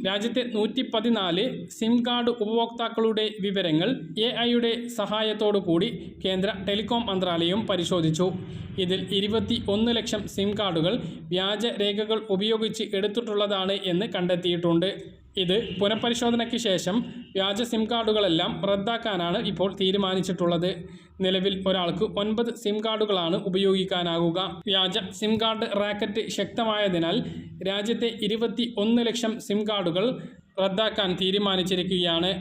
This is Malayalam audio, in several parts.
രാജ്യത്തെ 114 സിം കാർഡ് ഉപഭോക്താക്കളുടെ വിവരങ്ങൾ AI-യുടെ സഹായത്തോടു കൂടി കേന്ദ്ര ടെലികോം മന്ത്രാലയം പരിശോധിച്ചു. ഇതിൽ 21 ലക്ഷം സിം കാർഡുകൾ വ്യാജ രേഖകൾ ഉപയോഗിച്ച് എടുത്തിട്ടുള്ളതാണ് എന്ന് കണ്ടെത്തിയിട്ടുണ്ട്. ഇത് പുനഃപരിശോധനയ്ക്ക് ശേഷം വ്യാജ സിം കാർഡുകളെല്ലാം റദ്ദാക്കാനാണ് ഇപ്പോൾ തീരുമാനിച്ചിട്ടുള്ളത്. നിലവിൽ ഒരാൾക്ക് 9 സിം കാർഡുകളാണ് ഉപയോഗിക്കാനാകുക. വ്യാജ സിം കാർഡ് റാക്കറ്റ് ശക്തമായതിനാൽ രാജ്യത്തെ 21 ലക്ഷം സിം കാർഡുകൾ റദ്ദാക്കാൻ തീരുമാനിച്ചിരിക്കുകയാണ്.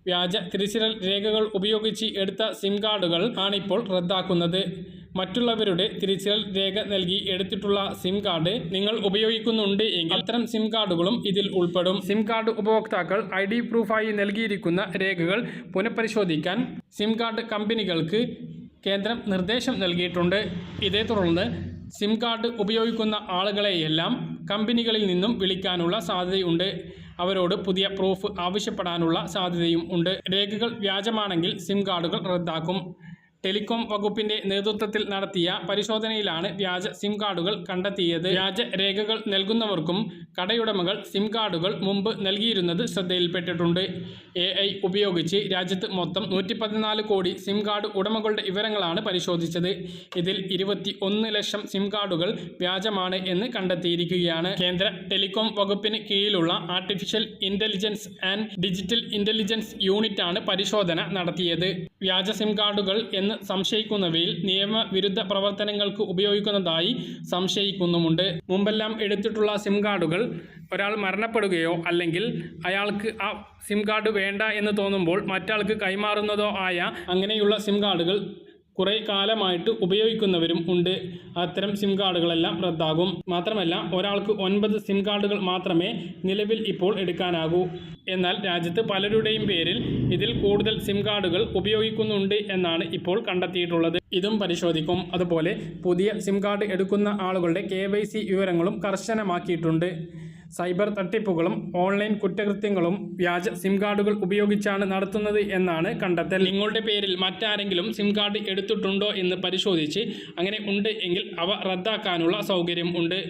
വ്യാജ തിരിച്ചറിയൽ രേഖകൾ ഉപയോഗിച്ച് എടുത്ത സിം കാർഡുകൾ ആണിപ്പോൾ റദ്ദാക്കുന്നത്. മറ്റുള്ളവരുടെ തിരിച്ചറിയൽ രേഖ നൽകി എടുത്തിട്ടുള്ള സിം കാർഡ് നിങ്ങൾ ഉപയോഗിക്കുന്നുണ്ട് എങ്കിൽ അത്തരം സിം കാർഡുകളും ഇതിൽ ഉൾപ്പെടും. സിം കാർഡ് ഉപഭോക്താക്കൾ ID പ്രൂഫായി നൽകിയിരിക്കുന്ന രേഖകൾ പുനഃപരിശോധിക്കാൻ സിം കാർഡ് കമ്പനികൾക്ക് കേന്ദ്രം നിർദ്ദേശം നൽകിയിട്ടുണ്ട്. ഇതേ തുടർന്ന് സിം കാർഡ് ഉപയോഗിക്കുന്ന ആളുകളെയെല്ലാം കമ്പനികളിൽ നിന്നും വിളിക്കാനുള്ള സാധ്യതയുണ്ട്. അവരോട് പുതിയ പ്രൂഫ് ആവശ്യപ്പെടാനുള്ള സാധ്യതയും ഉണ്ട്. രേഖകൾ വ്യാജമാണെങ്കിൽ സിം കാർഡുകൾ റദ്ദാക്കും. ടെലികോം വകുപ്പിന്റെ നേതൃത്വത്തിൽ നടത്തിയ പരിശോധനയിലാണ് വ്യാജ സിം കാർഡുകൾ കണ്ടെത്തിയത്. വ്യാജ രേഖകൾ നൽകുന്നവർക്കും കടയുടമകൾ സിം കാർഡുകൾ മുമ്പ് നൽകിയിരുന്നത് ശ്രദ്ധയിൽപ്പെട്ടിട്ടുണ്ട്. AI ഉപയോഗിച്ച് രാജ്യത്ത് മൊത്തം 114 കോടി സിം കാർഡ് ഉടമകളുടെ വിവരങ്ങളാണ് പരിശോധിച്ചത്. ഇതിൽ 21 ലക്ഷം സിം കാർഡുകൾ വ്യാജമാണ് എന്ന് കണ്ടെത്തിയിരിക്കുകയാണ്. കേന്ദ്ര ടെലികോം വകുപ്പിന് കീഴിലുള്ള artificial intelligence and digital intelligence യൂണിറ്റാണ് പരിശോധന നടത്തിയത്. വ്യാജ സിം കാർഡുകൾ എന്ന് സംശയിക്കുന്നവയിൽ നിയമവിരുദ്ധ പ്രവർത്തനങ്ങൾക്ക് ഉപയോഗിക്കുന്നതായി സംശയിക്കുന്നുമുണ്ട്. മുമ്പെല്ലാം എടുത്തിട്ടുള്ള സിം കാർഡുകൾ ഒരാൾ മരണപ്പെടുകയോ അല്ലെങ്കിൽ അയാൾക്ക് ആ സിം കാർഡ് വേണ്ട എന്ന് തോന്നുമ്പോൾ മറ്റാൾക്ക് കൈമാറുന്നതോ ആയ അങ്ങനെയുള്ള സിം കാർഡുകൾ കുറേ കാലമായിട്ട് ഉപയോഗിക്കുന്നവരും ഉണ്ട്. അത്തരം സിം കാർഡുകളെല്ലാം റദ്ദാകും. മാത്രമല്ല ഒരാൾക്ക് 9 സിം കാർഡുകൾ മാത്രമേ നിലവിൽ ഇപ്പോൾ എടുക്കാനാകൂ. എന്നാൽ രാജ്യത്ത് പലരുടെയും പേരിൽ ഇതിൽ കൂടുതൽ സിം കാർഡുകൾ ഉപയോഗിക്കുന്നുണ്ട് എന്നാണ് ഇപ്പോൾ കണ്ടെത്തിയിട്ടുള്ളത്. ഇതും പരിശോധിക്കും. അതുപോലെ പുതിയ സിം കാർഡ് എടുക്കുന്ന ആളുകളുടെ KYC വിവരങ്ങളും കർശനമാക്കിയിട്ടുണ്ട്. സൈബർ തട്ടിപ്പുകളും ഓൺലൈൻ കുറ്റകൃത്യങ്ങളും വ്യാജ സിം കാർഡുകൾ ഉപയോഗിച്ചാണ് നടത്തുന്നത് എന്നാണ് കണ്ടെത്തൽ. നിങ്ങളുടെ പേരിൽ മറ്റാരെങ്കിലും സിം കാർഡ് എടുത്തിട്ടുണ്ടോ എന്ന് പരിശോധിച്ച് അങ്ങനെ ഉണ്ട് എങ്കിൽ അവ റദ്ദാക്കാനുള്ള സൗകര്യം ഉണ്ട്.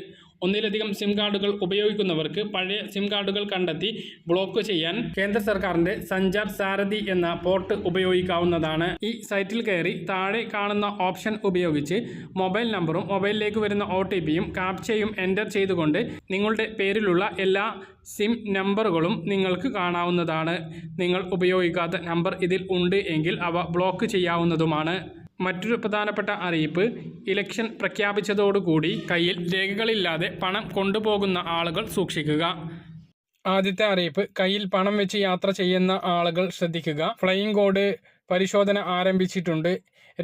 ഒന്നിലധികം സിം കാർഡുകൾ ഉപയോഗിക്കുന്നവർക്ക് പഴയ സിം കാർഡുകൾ കണ്ടെത്തി ബ്ലോക്ക് ചെയ്യാൻ കേന്ദ്ര സർക്കാരിന്റെ സഞ്ചാർ സാരഥി എന്ന പോർട്ട് ഉപയോഗിക്കാവുന്നതാണ്. ഈ സൈറ്റിൽ കയറി താഴെ കാണുന്ന ഓപ്ഷൻ ഉപയോഗിച്ച് മൊബൈൽ നമ്പറും മൊബൈലിലേക്ക് വരുന്ന OTPയും കാപ്ചയും എൻ്റർ ചെയ്തുകൊണ്ട് നിങ്ങളുടെ പേരിലുള്ള എല്ലാ സിം നമ്പറുകളും നിങ്ങൾക്ക് കാണാവുന്നതാണ്. നിങ്ങൾ ഉപയോഗിക്കാത്ത നമ്പർ ഇതിൽ ഉണ്ട് എങ്കിൽ അവ ബ്ലോക്ക് ചെയ്യാവുന്നതുമാണ്. മറ്റൊരു പ്രധാനപ്പെട്ട അറിയിപ്പ്, ഇലക്ഷൻ പ്രഖ്യാപിച്ചതോടുകൂടി കയ്യിൽ രേഖകളില്ലാതെ പണം കൊണ്ടുപോകുന്ന ആളുകൾ സൂക്ഷിക്കുക. ആദ്യത്തെ അറിയിപ്പ്, കയ്യിൽ പണം വെച്ച് യാത്ര ചെയ്യുന്ന ആളുകൾ ശ്രദ്ധിക്കുക. ഫ്ലൈയിങ് കോഡ് പരിശോധന ആരംഭിച്ചിട്ടുണ്ട്.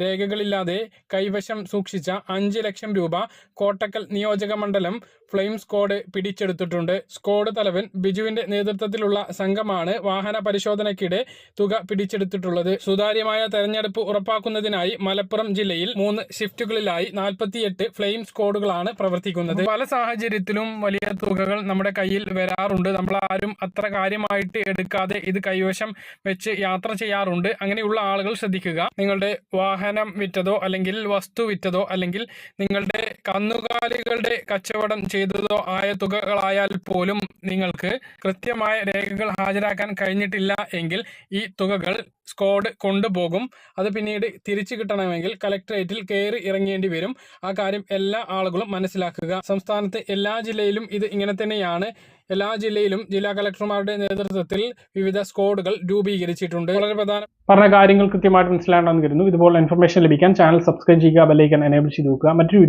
രേഖകളില്ലാതെ കൈവശം സൂക്ഷിച്ച 5 ലക്ഷം രൂപ കോട്ടക്കൽ നിയോജക മണ്ഡലം ഫ്ലെയിം സ്ക്വാഡ് പിടിച്ചെടുത്തിട്ടുണ്ട്. സ്ക്വാഡ് തലവൻ ബിജുവിന്റെ നേതൃത്വത്തിലുള്ള സംഘമാണ് വാഹന പരിശോധനയ്ക്കിടെ തുക പിടിച്ചെടുത്തിട്ടുള്ളത്. സുതാര്യമായ തെരഞ്ഞെടുപ്പ് ഉറപ്പാക്കുന്നതിനായി മലപ്പുറം ജില്ലയിൽ 3 ഷിഫ്റ്റുകളിലായി 48 ഫ്ലെയിം സ്ക്വാഡുകളാണ് പ്രവർത്തിക്കുന്നത്. പല സാഹചര്യത്തിലും വലിയ തുകകൾ നമ്മുടെ കയ്യിൽ വരാറുണ്ട്. നമ്മളാരും അത്ര കാര്യമായിട്ട് എടുക്കാതെ ഇത് കൈവശം വെച്ച് യാത്ര ചെയ്യാറുണ്ട്. അങ്ങനെയുള്ള ആളുകൾ ശ്രദ്ധിക്കുക. നിങ്ങളുടെ വാഹനം വിറ്റതോ അല്ലെങ്കിൽ വസ്തു വിറ്റതോ അല്ലെങ്കിൽ നിങ്ങളുടെ കന്നുകാലികളുടെ കച്ചവടം ചെയ്തതോ ആയ തുകകളായാൽ പോലും നിങ്ങൾക്ക് കൃത്യമായ രേഖകൾ ഹാജരാക്കാൻ കഴിഞ്ഞിട്ടില്ല എങ്കിൽ ഈ തുകകൾ സ്ക്വാഡ് കൊണ്ടുപോകും. അത് പിന്നീട് തിരിച്ചു കിട്ടണമെങ്കിൽ കലക്ടറേറ്റിൽ കയറി ഇറങ്ങേണ്ടി വരും. ആ കാര്യം എല്ലാ ആളുകളും മനസ്സിലാക്കുക. സംസ്ഥാനത്തെ എല്ലാ ജില്ലയിലും ഇത് ഇങ്ങനെ തന്നെയാണ്. എല്ലാ ജില്ലയിലും ജില്ലാ കളക്ടർമാരുടെ നേതൃത്വത്തിൽ വിവിധ സ്ക്വാഡുകൾ രൂപീകരിച്ചിട്ടുണ്ട്. വളരെ പറഞ്ഞ കാര്യങ്ങൾ കൃത്യമായിട്ട് മനസ്സിലാണെന്ന് കരുതുന്നു. ഇതുപോലെ ഇൻഫർമേഷൻ ലഭിക്കാൻ ചാനൽ സബ്സ്ക്രൈബ് ചെയ്യുക, ബെൽ ഐക്കൺ എനേബിൾ ചെയ്ത് നോക്കുക. മറ്റൊരു